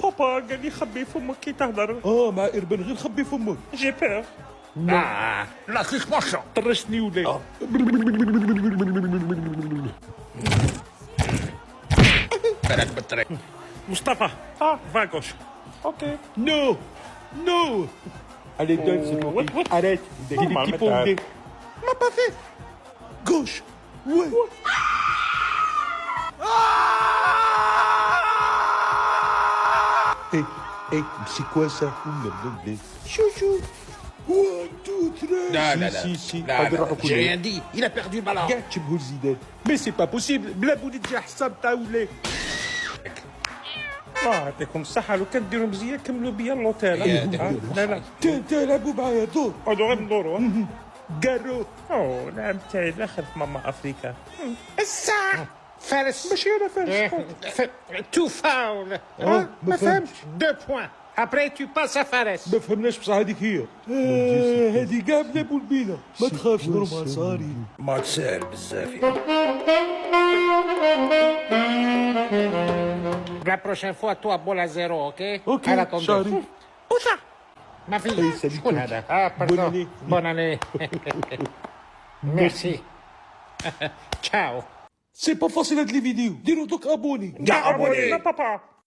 بابا قال لي خبي فمك كي تهضر. مع إربن غير خبي فمك. جي بيغ. لا كيك ماشا. طرشني ولا. بالك بالطريق. مصطفى فاغوش. اوكي. Non, non. Allez, donne, c'est bon. Ouais. Arrête, il est Normal, petit mais pondé. M'a pas fait. Gauche. Ouais. Hé, c'est quoi ça? Chouchou. 1, 2, 3. Si. J'ai rien dit. Il a perdu le ballon. Regarde, tu me zidane. Mais c'est pas possible. بلا بولي تجي حساب تاولي. يعطيكم الصحة. لو كان ديروا مزيان كملوا بيا اللوتيل. لا تلعبوا معايا دور. قعدوا غير ندوروا. قارو. نعم تاعي داخل في ماما افريكا. الساعة. فارس. ماشي انا فارس. تو فاول. ما فهمتش. 2 points. Après tu passes à Fares. ما فهمناش بصح هذيك هي. هذه كاع بلا بولبينة. ما تخافش نورمال صاري. ماتش ساهل بزاف. La prochaine fois, toi, boule à 0, ok? Ok, À la tombe. Charlie. Où ça? Ma fille. Hey, salut, شكون coach. هذا؟ pardon. Bonne année. Bonne année. Merci. Ciao. C'est pas facile هاد لي فيديو. ديروا دوك ابوني. abonné. لا بابا.